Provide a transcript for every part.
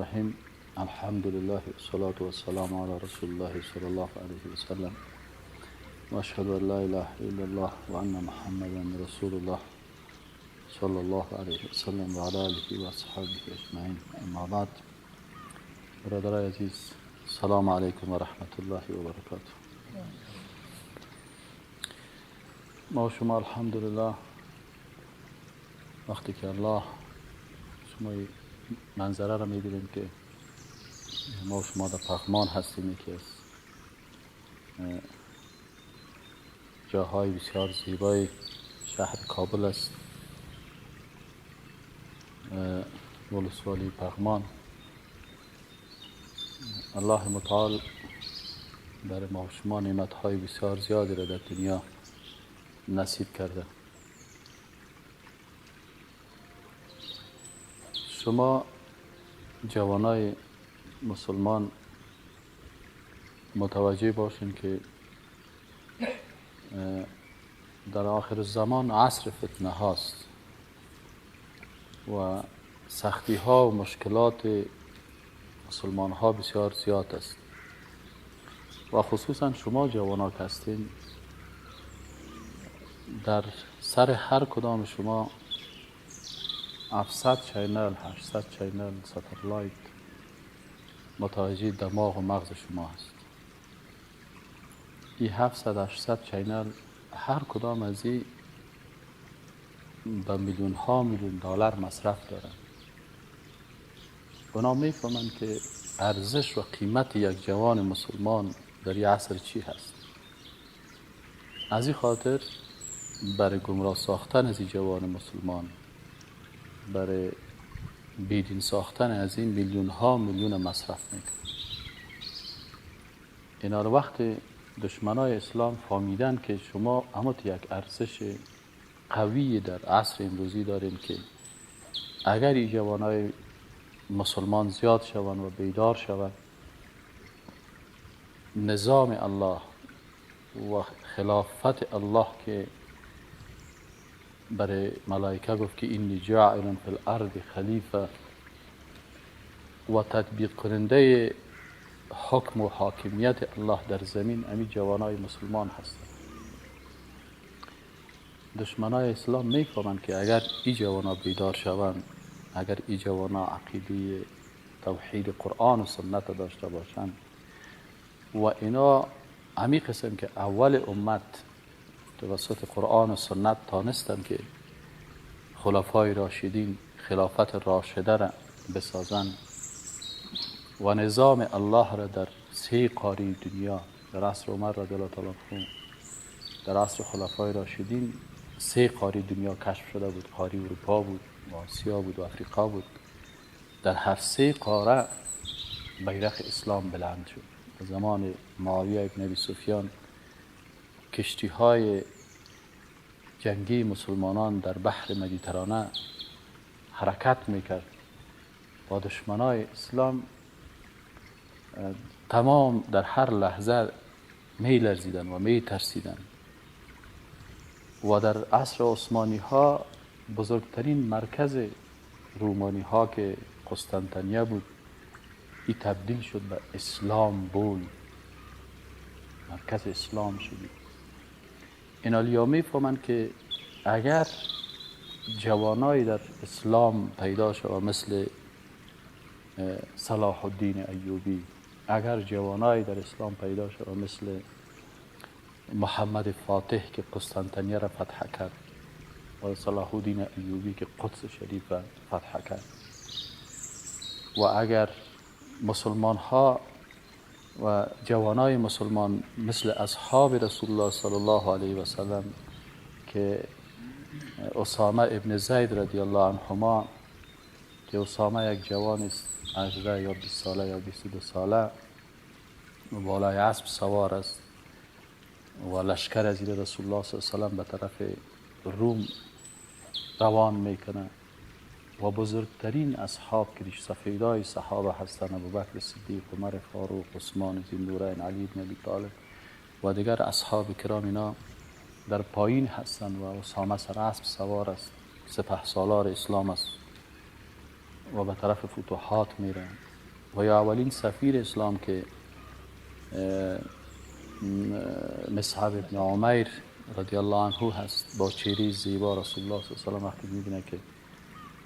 الرحیم. الحمد لله والصلاة والسلام على رسول الله صلی الله علیه و سلم و اشهد ان لا اله الا الله و ان محمدا رسول الله صلی الله علیه و سلم و علی آله و اصحابه اجمعین. اما بعد، برادرای عزیز، السلام علیکم و رحمت الله و برکاته. ما شما الحمدلله وقتی که الله شما منظره را می‌بینیم که ما شما در پغمان هستیم، که از جاهای بسیار زیبای شهر کابل است، ولسوالی پغمان. الله متعال برای ما شما نعمت‌های بسیار زیادی را در دنیا نصیب کرده. شما جوانای مسلمان متوجه باشین که در آخر زمان عصر فتنه هاست و سختی ها و مشکلات مسلمان ها بسیار زیاد است و خصوصا شما جوانان که هستین، در سر هر کدام شما 700 چینل 800 چینل ساتلایت متوجه دماغ و مغز شما است. این 700 800 چینل هر کدام از این به میلیون ها میلیون دلار مصرف دارند. اونا میفهمند که ارزش و قیمت یک جوان مسلمان در این عصر چی هست. از این خاطر برای گمراه ساختن از این جوان مسلمان، برای بیدین ساختن از این میلیون ها میلیون مصرف میکنند. اینا رو وقت دشمنای اسلام فهمیدن که شما همت یک ارزش قوی در عصر امروزی دارین، که اگر این جوانای مسلمان زیاد شوند و بیدار شوند، نظام الله و خلافت الله که برای ملائکه گفت که اینی جاعل فی الارض خلیفه و تطبیق کننده حکم و حاکمیت الله در زمین، امی جوانای مسلمان هستند. دشمنای اسلام میفهمند که اگر این جوانا بیدار شوند، اگر این جوانا عقیده توحید قرآن و سنت داشته باشند و اینا امی قسم که اول امت توسط قرآن و سنت تانستند که خلفای راشدین خلافت راشده را بسازند و نظام الله را در 3 قاره دنیا، در عصر عمر رضی الله تعالی عنه، در عصر خلفای راشدین 3 قاره دنیا کشف شده بود. قاره اروپا بود و آسیا بود و افریقا بود. در هر 3 قاره بیرق اسلام بلند شد. در زمان معاویه ابن ابی سفیان کشتی های جنگی مسلمانان در بحر مدیترانه حرکت میکرد و دشمنای اسلام تمام در هر لحظه می لرزیدن و می ترسیدن. و در عصر عثمانی ها بزرگترین مرکز رومانی ها که قسطنطنیه بود، این تبدیل شد به اسلامبول، مرکز اسلام شد. این الیا میفهمند که اگر جوانای در اسلام پیدا شود مثل صلاح الدین ایوبی، اگر جوانای در اسلام پیدا شود مثل محمد فاتح که قسطنطنیه را فتح کرد و صلاح الدین ایوبی که قدس شریف را فتح کرد، و اگر مسلمان ها و جوانای مسلمان مثل اصحاب رسول الله صلی الله علیه و سلم که اسامه ابن زید رضی الله عنهما، که اسامه یک جوان است 18 یا 20 ساله یا 22 ساله، بالای اسب سوار است و لشکر از رسول الله صلی الله علیه و سلم به طرف روم روان میکنه و بزرگترین اصحاب که سفیدای صحابه هستند، ابوبکر صدیق، عمر فاروق، عثمان ذوالنورین، علی بن ابی طالب و دیگر اصحاب کرام، اینا در پایین هستند و اسامه سر اسب سوار است، سپه سالار اسلام است و به طرف فتوحات میره و یا اولین سفیر اسلام که مصعب ابن عمیر رضی الله عنه هست، با چهره زیبا رسول الله صلی الله علیه و آله وقتی میبینه که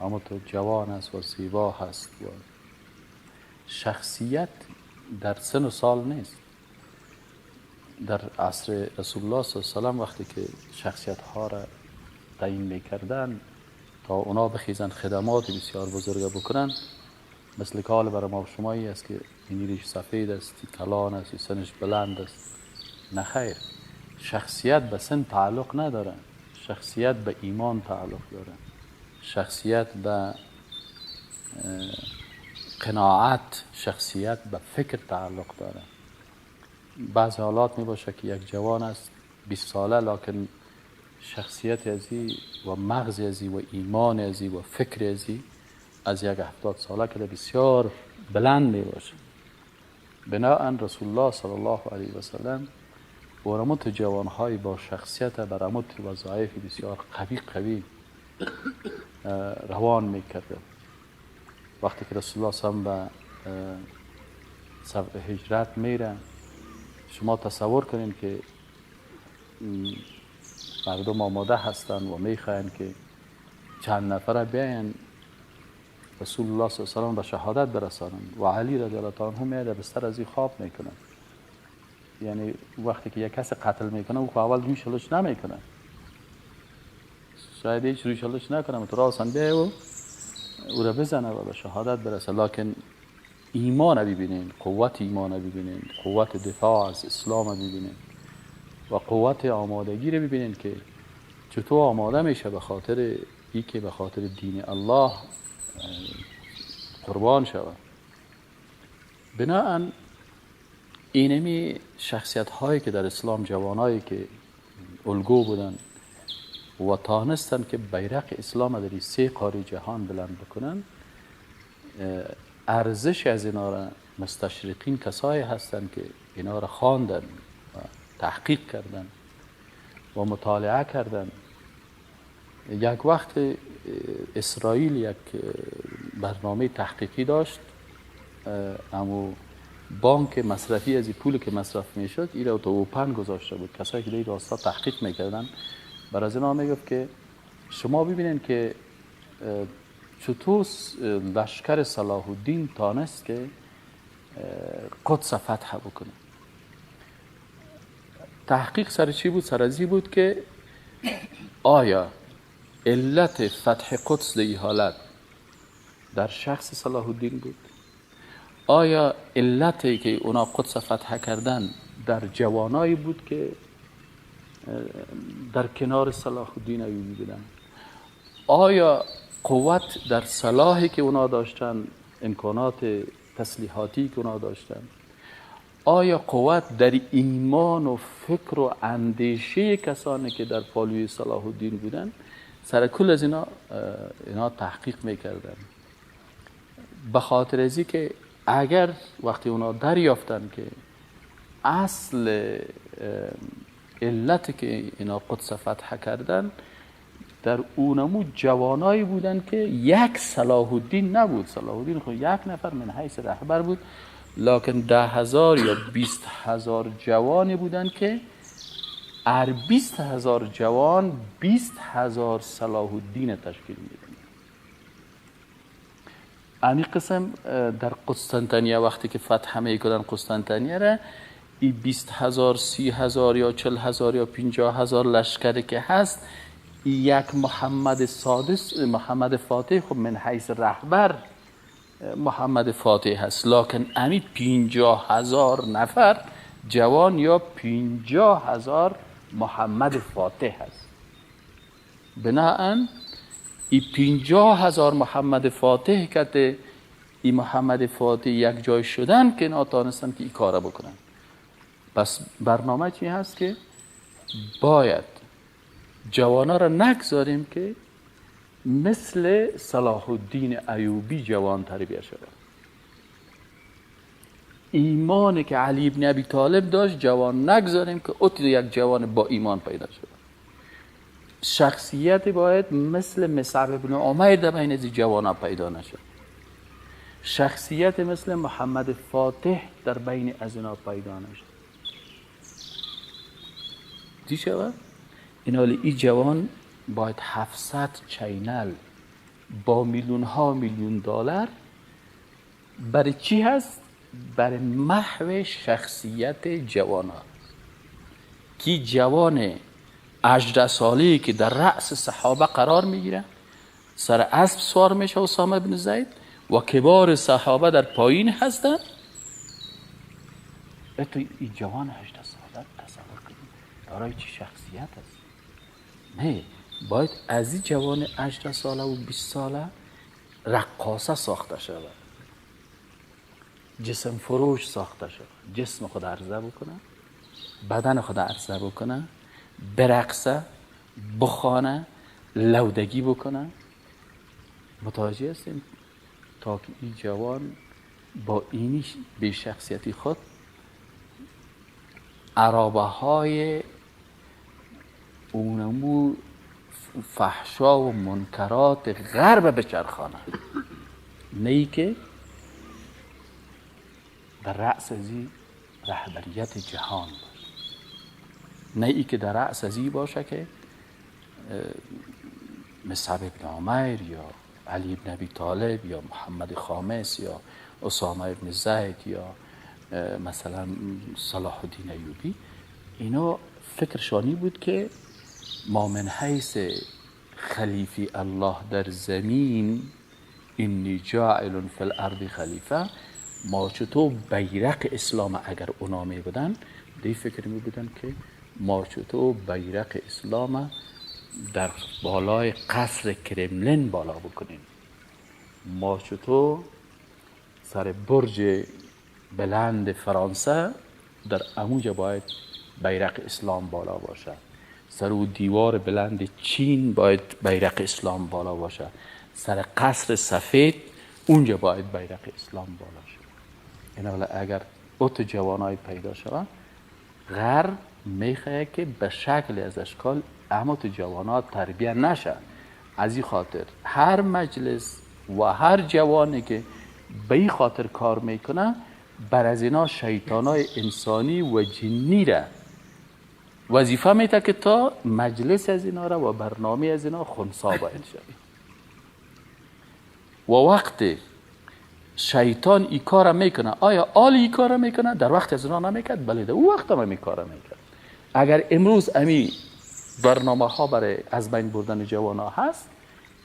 اما تو جوان است و زیبا هست و شخصیت در سن و سال نیست. در عصر رسول الله صلی الله علیه و آله وقتی که شخصیت ها را تعیین میکردن تا اونا بخیزن خدمات بسیار بزرگ بکنن، مثل که حال برای ما شمایی است که این ریش سفید است، کلان است، سنش بلند است. نه خیر، شخصیت به سن تعلق نداره، شخصیت به ایمان تعلق داره، شخصیت به قناعت، شخصیت به فکر تعلق داره. بعض حالات می باشه که یک جوان است 20 ساله لکن شخصیت ازی و مغز ازی و ایمان ازی و فکر ازی از یک 70 ساله که بسیار بلند می باشه. بناهن رسول الله صلی الله علیه و سلم برامت جوانهای با شخصیت برامت وظایف بسیار قوی روان می کرده. وقتی که رسول الله صلی الله علیه و سلم به هجرت میره، شما تصور کنین که مردم آماده هستن و میخواین که چند نفره بیاین رسول الله صلی الله علیه و سلم به شهادت برسانن و علی رضی الله عنه میاد بستر از این خواب میکنه. یعنی وقتی که یک کس قتل میکنه او اول روی شلوش نمیکنه، شاید هیچ روی شلوش نکنه، تو راسن بیای و او را بزنه و به شهادت برسه. لکن ایمان ببینین، قوت ایمان ببینین، قوت دفاع از اسلام ببینین و قوت آمادگی رو ببینین که چطور آماده میشه به خاطر ای که به خاطر دین الله قربان شود. بناهن اینمی شخصیت هایی که در اسلام، جوانایی که الگو بودن و تانستن که بیرق اسلام در 3 قاره جهان بلند بکنن، ارزش از اینا را مستشرقین کسایی هستند که اینا را خواندن و تحقیق کردن و مطالعه کردن. یک وقت اسرائیل یک برنامه تحقیقی داشت، اما بانک مصرفی از این پول که مصرف میشد این را تو اوپن گذاشته بود. کسایی که در راستا تحقیق میکردن برای از اینا میگفت که شما ببینین که چطور لشکر صلاح الدین تانست که قدس فتح بکنه. تحقیق سر چی بود؟ سر ازی بود که آیا علت فتح قدس در این حالت در شخص صلاح الدین بود؟ آیا علتی که اونا قدس فتح کردن در جوانایی بود که در کنار صلاح الدین ایوبی بودن؟ آیا قوت در صلاحی که اونا داشتن، امکانات تسلیحاتی که اونا داشتن؟ آیا قوت در ایمان و فکر و اندیشه کسانی که در پالوی صلاح الدین بودن؟ سر کل از اینا تحقیق میکردن. به خاطر ازی که اگر وقتی اونا دریافتن که اصل علتی که اینا قدس فتح کردن در اونمو جوانایی بودن که یک صلاح الدین نبود. صلاح الدین خود یک نفر من حیث رهبر بود، لکن 10,000 یا 20,000 جوانی بودن که 20,000 جوان 20,000 صلاح الدین تشکیل میدن. امی قسم در قسطنطنیه وقتی که فتح میکردن قسطنطنیه را، این 20,000 30,000 یا 40,000 یا 50,000 لشکری که هست، یک محمد سادس، محمد فاتح خب من حیث رهبر محمد فاتح هست، لکن امی 50,000 نفر جوان یا 50,000 محمد فاتح هست. بناهن این 50,000 محمد فاتح که این محمد فاتح یک جای شدن که ناتانستن که این کار بکنن. پس برنامه چی هست که باید جوانا را نگذاریم که مثل صلاح الدین ایوبی جوان تربیت شده. ایمانی که علی ابن ابی طالب داشت جوان نگذاریم که اوتی یک جوان با ایمان پیدا شده. شخصیت باید مثل مصعب ابن عمیر در بین از جوانا پیدا نشد. شخصیت مثل محمد فاتح در بین از اینا پیدا نشد. دی شود این حالی این جوان باید 700 چینل با میلیون ها میلیون دلار برای چی هست؟ برای محو شخصیت جوان ها. کی جوان 18 ساله‌ای که در رأس صحابه قرار میگیره، سر اسب سوار میشه اسامه بن زید و کبار صحابه در پایین هستن. تو این جوان 18 ساله تصور کنید دارای چه شخصیت است. نه، باید از این جوان 18 ساله و 20 ساله رقاصه ساخته شود، جسم فروش ساخته شود، جسم خود عرضه بکنه، بدن خود عرضه بکنه، برقصه، بخوانه، لودگی بکنه. متوجه هستیم؟ تا که این جوان با اینی به شخصیتی خود عرابه های اونمو فحشا و منکرات غرب بچرخانه، نه ای که در رأس ازی رهبریت جهان باشه، نه ای که در رأس ازی باشه که مصعب ابن عمیر یا علی ابن ابی طالب یا محمد خامس یا اسامه ابن زید یا مثلا صلاح الدین ایوبی. اینا فکرشانی بود که ما من حیث خلیفه الله در زمین اینی جاعل فی الارض خلیفه، ما چطور بیرق اسلام اگر اونا می بودن دی فکر می بودن که ما چطور بیرق اسلام در بالای قصر کرملین بالا بکنیم، ما چطور سر برج بلند فرانسه در اموجه باید بیرق اسلام بالا باشه، سر او دیوار بلند چین باید بیرق اسلام بالا باشه، سر قصر سفید اونجا باید بیرق اسلام بالا شد. این حالا اگر اوت جوانای پیدا شود، غرب میخواه که به شکل از اشکال اما تو جوانات تربیه نشه. از این خاطر هر مجلس و هر جوانی که به این خاطر کار میکنه، بر از اینا شیطانای انسانی و جنی را وظیفه میده که تا مجلس از اینا را و برنامه از اینا خنثی باید شد. و وقت شیطان این کار میکنه، آیا آل این کار میکنه؟ در وقت از اینا نمیکرد؟ بله در اون وقت هم این کار میکرد. اگر امروز امی برنامه ها برای از بین بردن جوان ها هست،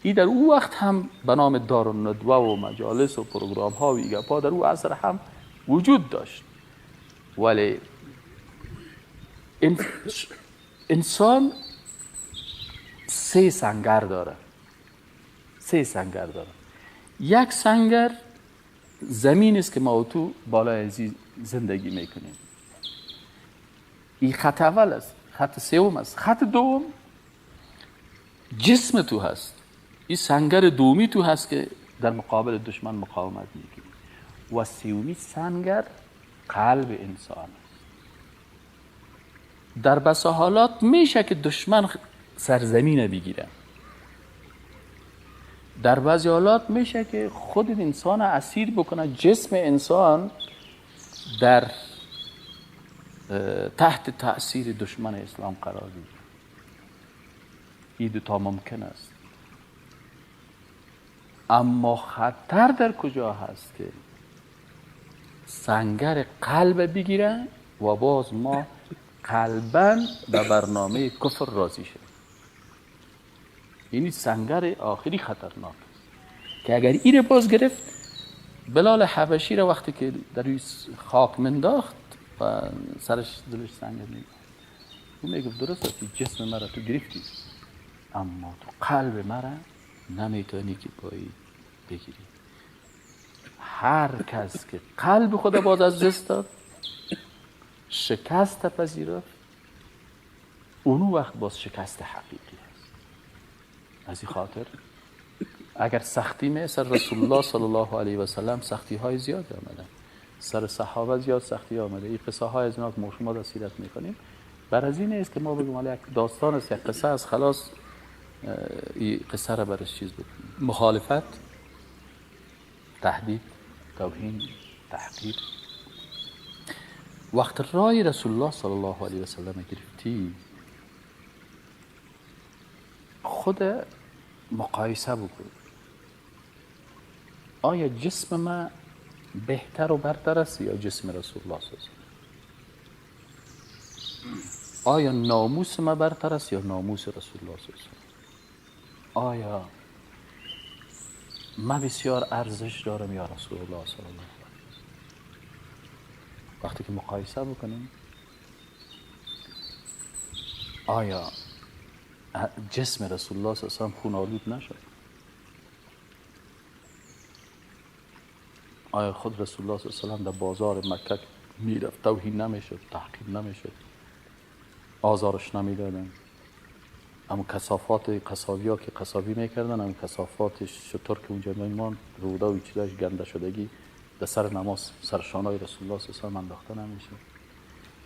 ای در اون وقت هم به نام دارالندوه و مجالس و پروگرام ها و ایگپا در اون عصر هم وجود داشت. ولی انسان 3 سنگر داره. 3 سنگر داره. یک سنگر زمین است که ما تو بالای ازی زندگی میکنیم. این خط اول است. خط سوم است. خط دوم جسم تو هست. این سنگر دومی تو هست که در مقابل دشمن مقاومت میکنی. و سومی سنگر قلب انسان است. در بسا حالات میشه که دشمن سرزمین بگیره، در بعضی حالات میشه که خود انسان اسیر بکنه، جسم انسان در تحت تأثیر دشمن اسلام قرار بگیره. این دو تا ممکن است. اما خطر در کجا هست که سنگر قلب بگیره و باز ما قلباً به برنامه کفر راضی شد. یعنی سنگر آخری خطرناک است که اگر این باز گرفت، بلال حبشی را وقتی که در روی خاک منداخت و سرش دلش سنگر میگه، او میگه درست است جسم مرا تو گرفتی، اما تو قلب مرا نمیتونی که پایی بگیری. هر کس که قلب خود باز از دست داد، شکست پذیرفت، اون وقت باز شکست حقیقی است. از این خاطر اگر سختی می سر رسول الله صلی الله علیه و سلم سختی های زیاد آمده، سر صحابه زیاد سختی آمده. این قصه های از اینا که ما شما سیرت میکنیم بر از این است که ما بگیم یک داستان است، یک قصه است، خلاص این قصه را برش چیز بکنیم. مخالفت، تهدید، توهین، تحقیر. وقت رای رسول الله صلی الله علیه و سلم گرفتی، خود مقایسه بکن. آیا جسم ما بهتر و برتر است یا جسم رسول الله صلی الله علیه و سلم؟ آیا ناموس ما برتر است یا ناموس رسول الله صلی الله علیه و سلم؟ آیا ما بسیار ارزش دارم یا رسول الله صلی الله علیه و سلم؟ وقتی که مقایسه بکنیم، آیا جسم رسول الله صلی الله علیه و سلم خون آلود نشد؟ آیا خود رسول الله صلی الله علیه و سلم در بازار مکه میرفت توهین نمیشد، تحقیر نمیشد، آزارش نمیدادن؟ اما کثافات قصابی ها که قصابی میکردن، اما کثافات شطور که اونجا میمان، روده و چیزاش گنده شدگی در سر نماز سرشانای رسول الله صلی الله علیه و سلم انداخته نمیشه.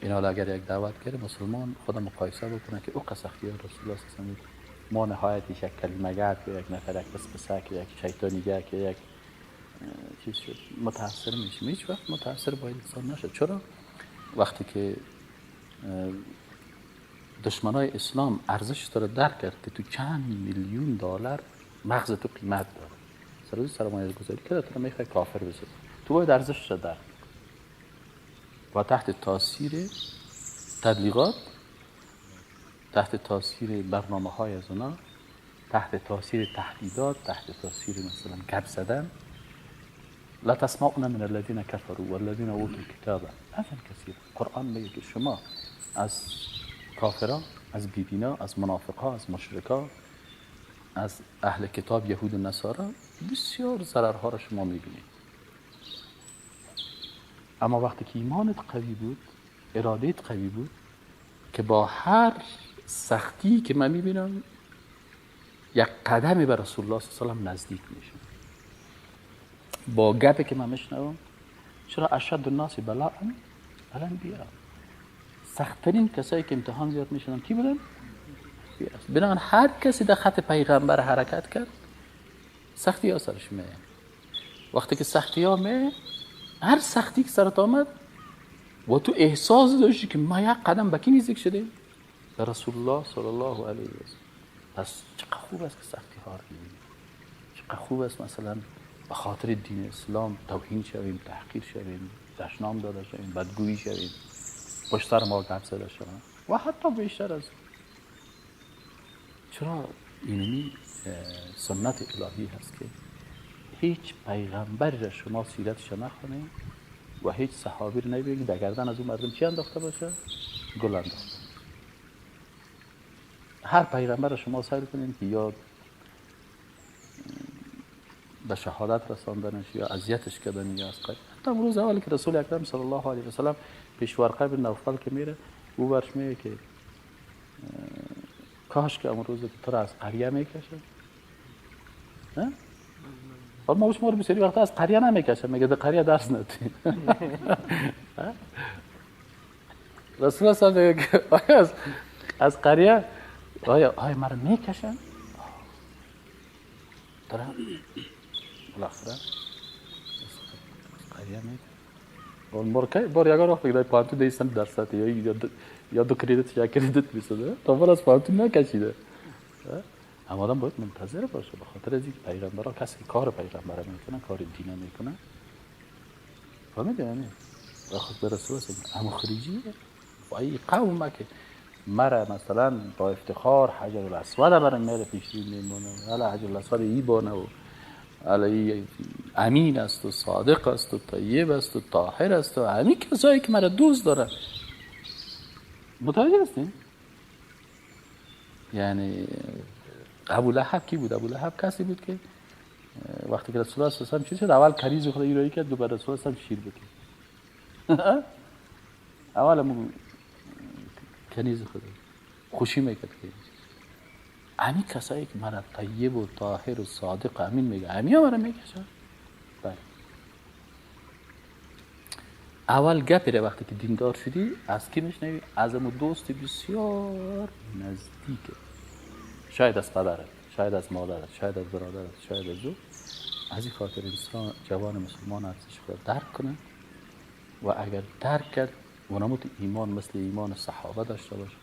این حال اگر یک دعوت کرده مسلمان خود مقایسه بکنه که او سختی های رسول الله صلی الله علیه و سلم ما نهایتش یک کلمه گرد که یک نفر یک پسپسه که یک شیطانی گرد که یک چیز شد متاثر میشیم. هیچ وقت متاثر با انسان نشد. چرا؟ وقتی که دشمنای اسلام ارزش تو رو درک کرد که تو چند میلیون دلار مغز تو قیمت داره، سرمایه گذاری کرده، تو رو میخوای کافر بسازه، تو باید ارزشش رو درک و تحت تاثیر تبلیغات، تحت تاثیر برنامه های از اونا، تحت تاثیر تهدیدات، تحت تاثیر مثلا گپ زدن، لا تسمعون من الذين كفروا والذين اوتوا الكتاب اذى كثير. قرآن میگه که شما از کافران، از بیدینا، از منافقا، از مشرکا، از اهل کتاب یهود و نصارا بسیار ضررها را شما میبینید. اما وقتی که ایمانت قوی بود، ارادت قوی بود، که با هر سختی که من میبینم یک قدمی به رسول الله صلی الله علیه و سلم نزدیک میشم، با گپی که من میشنوم. چرا اشد الناس بلاء الانبیاء، سخت‌ترین کسایی که امتحان زیاد میشنن کی بودن؟ بنابراین هر کسی در خط پیغمبر حرکت کرد سختی ها سرش میه. وقتی که سختی ها میه، هر سختی که سرت آمد و تو احساس داشتی که ما یک قدم به کی نزدیک شده؟ به رسول الله صلی الله علیه و سلم. پس چقدر خوب است که سختی ها رو ببینیم. چقدر خوب است مثلا به خاطر دین اسلام توهین شویم، تحقیر شویم، دشنام داده شویم، بدگویی شویم، پشت سر ما گپ زده شویم و حتی بیشتر از. چرا؟ اینمی سنت الهی هست که هیچ پیغمبری را شما سیرتش نخونید و هیچ صحابی را نبینید در گردن از اون مردم چی انداخته باشه؟ گل انداخته. هر پیغمبر را شما سیر کنید که یا به شهادت رساندنش یا اذیتش کردن یا از قید. حتی روز اول که رسول اکرم صلی الله علیه و سلم پیش ورقه بن نوفل که میره، او برش میگه که کاش که امروز که تو را از قریه میکشه. حالا ما بهش بسیاری وقتا از قریه نمیکشه، میگه در قریه درس ندی. رسول الله صلی الله علیه و سلم از قریه آیا مرا میکشن؟ ترى بالاخره قریه میکشه. بار یکار وقت که پانتون دیستم درست یا دو کریدت یا کریدت میسده تا بار از پانتون نکشیده. اما آدم باید منتظر باشه، به خاطر از اینکه پیغمبرها کسی که کار پیغمبر میکنن، کار دینه میکنن، فهمیده یعنی بخاطر به رسول الله اما خریجیه و ای قوم که مرا مثلا با افتخار حجر الاسود برای میره پیشی میمونه، حالا حجر الاسود ای بانه و علی امین است و صادق است و طیب است و طاهر است و همین کسایی که مرا دوست داره. متوجه هستین؟ یعنی ابو لهب کی بود؟ ابو لهب کسی بود که وقتی که رسول الله صلی الله علیه و سلم چی شد؟ اول کریز خدا ایرایی کرد، دوباره رسول الله صلی الله علیه و سلم شیر بکن. اول همون کنیز خدا خوشی میکرد که همین کسایی که مرا طیب و طاهر و صادق امین میگه، همین ها مرا میکشن. بله. اول گپی را وقتی که دیندار شدی از کی میشنوی؟ از امو دوست بسیار نزدیکه، شاید از پدرت، شاید از مادرت، شاید از برادرت، شاید از او. از این خاطر انسان جوان مسلمان ارزش را درک کنه و اگر درک کرد و نمود ایمان مثل ایمان صحابه داشته باشه،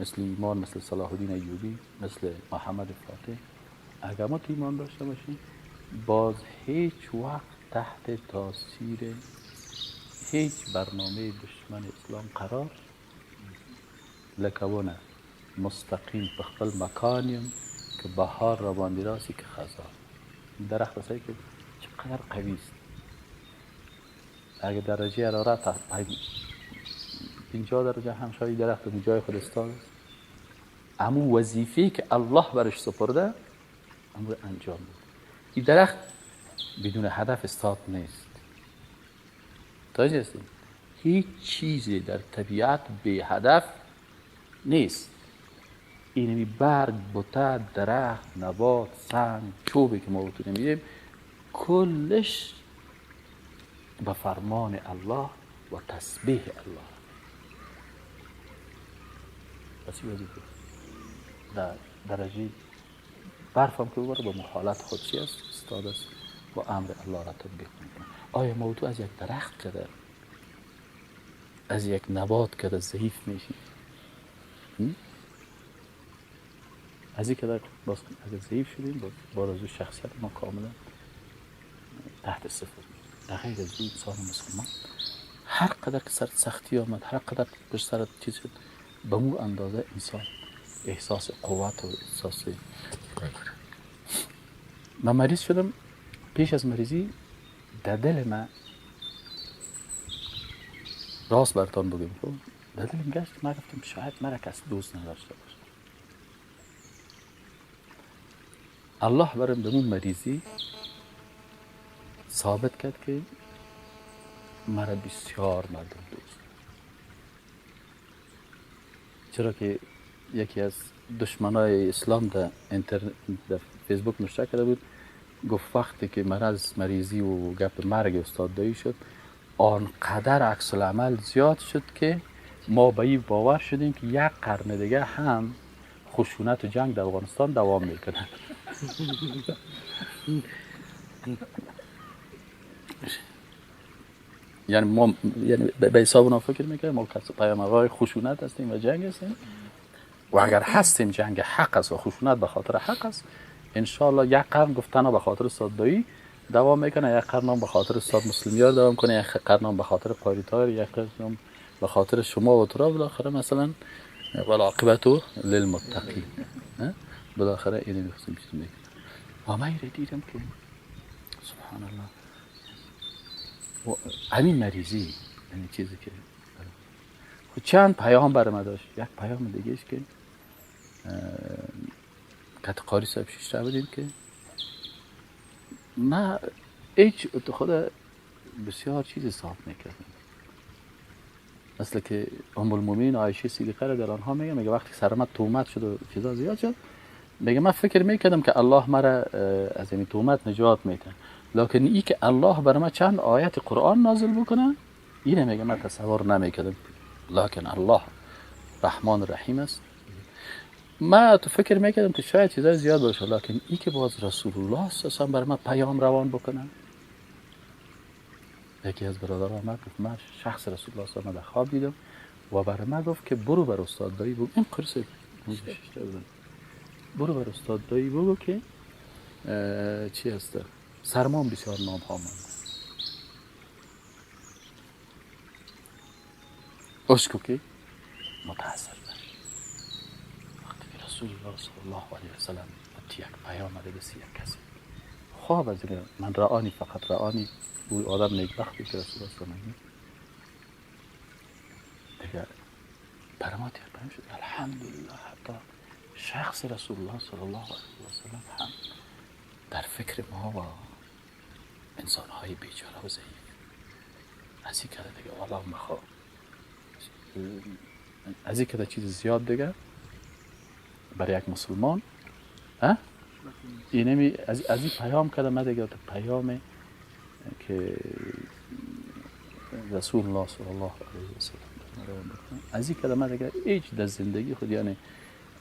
مثل ایمان مثل صلاح الدین ایوبی، مثل محمد فاتح، اگر ما ایمان داشته باشیم باز هیچ وقت تحت تاثیر هیچ برنامه دشمن اسلام قرار لکونه مستقیم به خپل مکانیم که بهار را باندې راسی که خزان. درخت هستی که چقدر قوی است، اگر درجه حرارت 50 درجه هم شاید درخت به جای خود استاد است، امو وظیفه‌ای که الله برش سپرده امو انجام بود. این درخت بدون هدف استاد نیست. توجه هستید؟ هیچ چیزی در طبیعت به هدف نیست. اینمی برگ، بوته، درخت، نبات، سنگ، چوبی که ما بتونه میدیم کلش به فرمان الله و تسبیح الله. پس این وظیفه در درجه برف هم که ببره با محالت خودشی است، استاد است با امر الله را تطبیق میکنه. آیا موضوع از یک درخت کده، از یک نبات کده ضعیف میشی؟ از این که باز اگر ضعیف شدیم با رزو شخصیت ما کاملا تحت صفر. در غیر از این انسان مسلمان هر قدر که سر سختی آمد، هر قدر که سر چیز شد، به مو اندازه انسان احساس قوت و احساس من مریض شدم. پیش از مریضی در دل من راست برتان بگم در دلم گشت، من گفتم شاید مرا کس دوست نداشته باشه. الله برام به اون مریضی ثابت کرد که مرا بسیار مردم دوست. چرا که یکی از دشمنای اسلام در در فیسبوک نوشته کرده بود، گفت وقتی که مرض مریضی و گپ مرگ استاد دایی شد آنقدر عکس العمل زیاد شد که ما به این باور شدیم که یک قرن دیگه هم خشونت و جنگ در افغانستان دوام میکنه. یعنی ما به حساب اونا فکر میکنیم ما کسی پیامبرای خشونت هستیم و جنگ هستیم و اگر هستیم جنگ حق است و خشونت به خاطر حق است، انشاءالله یک قرن گفتن به خاطر صدایی دوام میکنه، یک قرن به خاطر صد مسلمیار دوام کنه، یک قرن به خاطر قاریتار، یک قرن به خاطر شما و ترا، بالاخره مثلا والعاقبت للمتقین. بالاخره اینو میخواستیم چیز میکنه. و من دیدم که سبحان الله همین مریضی، یعنی چیزی که چند پیام برام داشت. یک پیام دیگه است که کت قاری صاحب شیشته بدیم که ما هیچ خود بسیار چیزی صاف میکردم، مثل که ام المؤمنین عایشه صدیقه را در آنها میگه وقتی سرمت تومت شد و چیزا زیاد شد، میگه من فکر میکردم که الله مرا از این تومت نجات میده، لکن ای که الله بر من چند آیت قرآن نازل بکنه اینه میگه من تصور نمیکردم، لکن الله رحمان رحیم است. من تو فکر میکردم که شاید چیزای زیاد باشه، لکن ای که باز رسول الله اصلا بر من پیام روان بکنه. یکی از برادران من گفت من شخص رسول الله صلی الله علیه و آله خواب دیدم و برای من گفت که برو بر استاد دایی بگو، این قرصه برو بر استاد دایی بگو که چی هست، سرمان بسیار نام ها مانده، اشکو که متاثر باش. وقتی که رسول الله صلی الله علیه و سلم یک پیام آمده بسی یک کسی خواب از دیگه من رآنی، فقط رآنی او آدم نیکبختی که رسول الله صلی الله علیه و سلم دیگه برامات یک پیام شد الحمدلله حتی شخص رسول الله صلی الله علیه و سلم هم در فکر ما و انسان‌های بیچاره و ضعیف از این کرده دیگه والله مخواه از این کرده چیز زیاد دیگه برای یک مسلمان اینمی از این پیام کرده من دیگه پیام که رسول الله صلی الله علیه و سلم از این کرده من دیگه هیچ در زندگی خود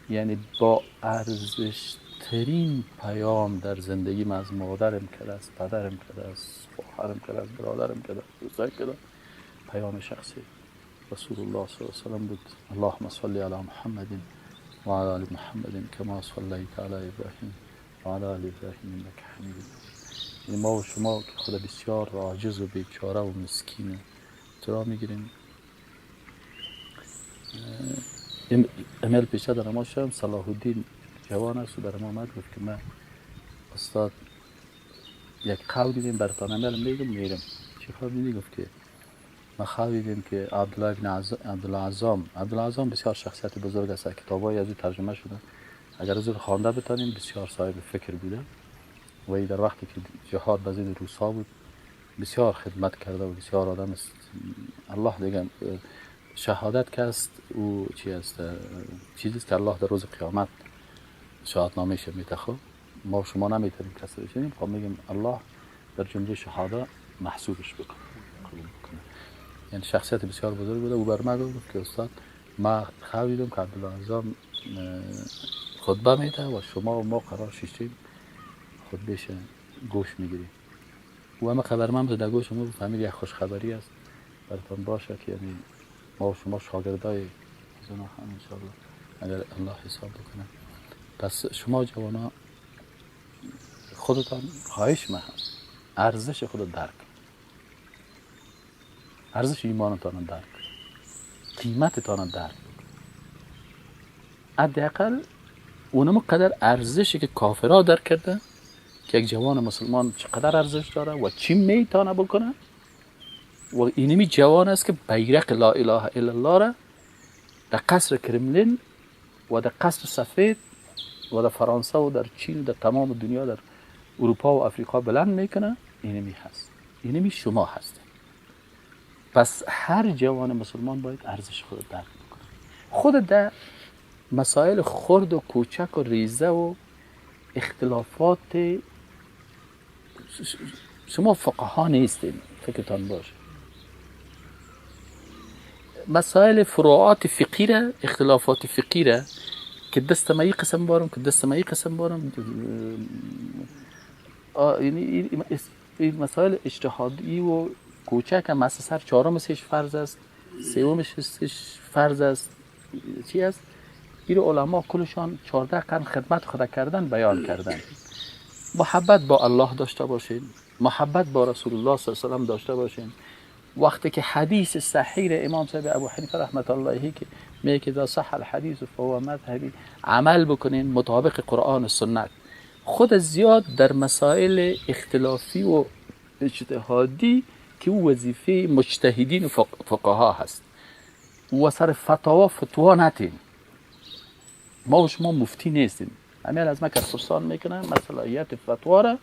یعنی با ارزش عزیزترین پیام در زندگیم از مادرم که است، پدرم که است، خواهرم که است، برادرم که است، دوستان که است، پیام شخصی رسول الله صلی الله علیه و سلم بود. اللهم صل علی محمد و علی آل محمد کما صلیت علی ابراهیم و علی آل ابراهیم انک حمید مجید. یعنی ما و شما که خود بسیار عاجز و بیچاره و مسکین ترا میگیریم. ایمیل پیشه در ما شدم، صلاح الدین جوان است و در ما آمد گفت که من استاد یک خواب دیدیم براتون ایمیل میگم میرم. چی خواب دیدی؟ گفت که ما خواب دیدیم که عبدالله ابن عبدالعظام بسیار شخصیت بزرگ است، کتابای از او ترجمه شده، اگر از او خوانده بتانیم بسیار صاحب فکر بوده و ای در وقتی که جهاد به ضد روسا بود بسیار خدمت کرده و بسیار آدم است. الله دیگه شهادت که است او چی است؟ چیزی است که الله در روز قیامت شهادتنامه‌اش میتخواد. ما شما نمیتونیم کسی بشیم، خب میگیم الله در جمله شهاده محسوبش بکنه، قبول بکنه. یعنی شخصیت بسیار بزرگ بوده. او بر من گفت که استاد ما خواب دیدم که عبدالعظام خطبه میده و شما و ما قرار شیشتیم خطبهش گوش میگیریم. او همه خبر من بوده در گوش ما فهمید یک خوش خبری است براتون باشه که یعنی ما و شما شاگردای از اونها هم انشاءالله اگر الله حساب بکنه. پس شما جوانا خودتان خواهش من هست ارزش خود درک، ارزش ایمانتان درک، قیمتتان درک. حداقل اونم قدر ارزشی که کافرها درک کرده که یک جوان مسلمان چقدر ارزش داره و چی میتونه بکنه. و اینمی جوان است که بیرق لا اله الا الله را در قصر کرملین و در قصر سفید و در فرانسه و در چین و در تمام دنیا در اروپا و افریقا بلند میکنه. اینمی هست، اینمی شما هست. پس هر جوان مسلمان باید ارزش خود درک بکنه. خود در مسائل خرد و کوچک و ریزه و اختلافات شما فقها نیستین، فکرتان باشه. مسائل فروعات فقیره، اختلافات فقیره که دست ما یک قسم بارم که دست ما یک قسم بارم، این مسائل اجتهادی و کوچک هم مثلا سر چهارمش فرض است، سومش فرض است، چی است؟ این علما کلشان 14 قرن خدمت خدا کردن، بیان کردن. محبت با الله داشته باشین، محبت با رسول الله صلی الله علیه و سلم داشته باشین. وقتی که حدیث صحیح امام صاحب ابو حنیفه رحمت الله علیه که میگه که اذا صح الحدیث فهو مذهبی، عمل بکنین مطابق قرآن و سنت. خود زیاد در مسائل اختلافی و اجتهادی که او وظیفه مجتهدین و فقها هست و سر فتوا نتین. ما و شما مفتی نیستیم. همین از ما که فرسان میکنن مسئولیت فتوا را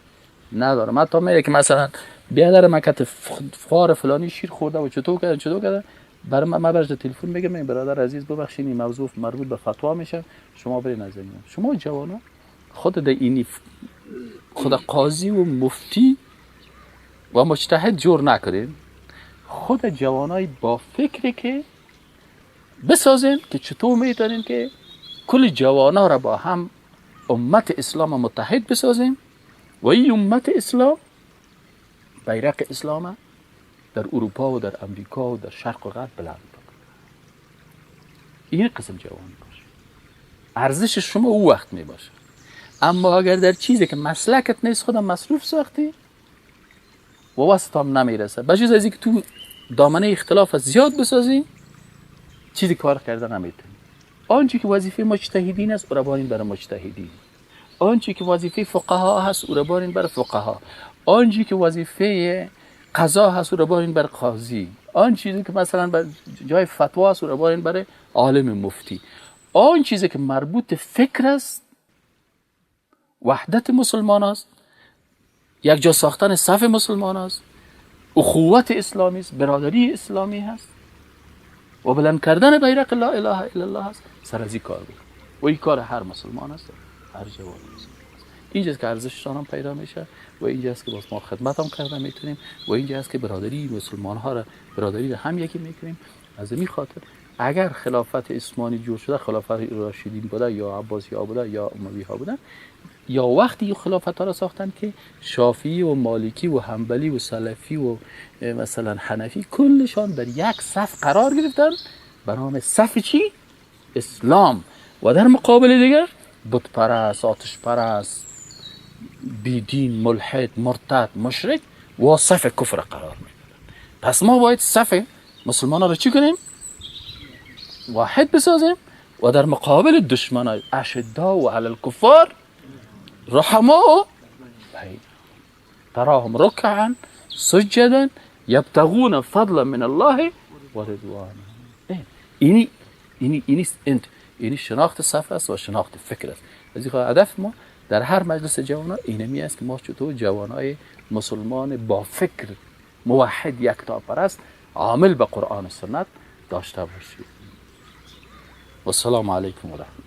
نداره. من تا میگه که مثلا بیادر مکت فقار فلانی شیر خورده و چطور کرده برای من برش تلفن میگم برادر عزیز ببخشید این موضوع مربوط به فتوا میشه، شما برین از این. شما جوانا خود در اینی خود قاضی و مفتی و مجتهد جور نکنین. خود جوانای با فکری که بسازین که چطور میتونین که کل جوانا را با هم امت اسلام متحد بسازیم و این امت اسلام بیرق اسلام در اروپا و در امریکا و در شرق و غرب بلند بکنه. این قسم جوان باشه. ارزش شما او وقت می باشه. اما اگر در چیزی که مسلکت نیست خودم مصروف ساختی و وسط هم نمیرسه، بجز از اینکه تو دامنه اختلاف زیاد بسازی چیزی کار کرده نمیتونی. آنچه که وظیفه مجتهدین است او را بارین برای مجتهدین، آنچه که وظیفه فقها هست او را بارین برای فقها، آنچه که وظیفه قضا هست او را بارین برای قاضی، آن چیزی که مثلا بر جای فتوا است او را بارین برای عالم مفتی. آن چیزی که مربوط فکر است، وحدت مسلمان است، یک جا ساختن صف مسلمان است، اخوت اسلامی است، برادری اسلامی هست و بلند کردن بیرق لا اله الا الله است. سر از این کار بود و این کار هر مسلمان است، هر جوان مسلمان است. اینجاست که ارزششان هم پیدا میشه و اینجاست که باز ما خدمت هم کرده میتونیم و اینجاست که برادری مسلمان ها را برادری را هم یکی میکنیم. از این خاطر اگر خلافت عثمانی جور شده، خلافت راشدین بوده یا عباسی ها بوده یا اموی ها بوده، یا وقتی خلافت ها را ساختن که شافعی و مالکی و حنبلی و سلفی و مثلا حنفی کلشان در یک صف قرار گرفتن به نام صف چی؟ اسلام. و در مقابل دیگر بت پرست، آتش پرست، بیدین، ملحد، مرتد، مشرک و صف کفر قرار میدن. پس ما باید صف مسلمان ها را چی کنیم؟ واحد بسازیم و در مقابل دشمنان اشداء و علی الکفار رحماء بین تراهم رکعا سجدا یبتغون فضلا من الله و رضوانه. اینی شناخت صف است و شناخت فکر است. از این هدف ما در هر مجلس جوانان اینمی است که ما چطور جوانای مسلمان با فکر موحد یکتا پرست عامل به قرآن و سنت داشته باشیم. و السلام علیکم و رحمت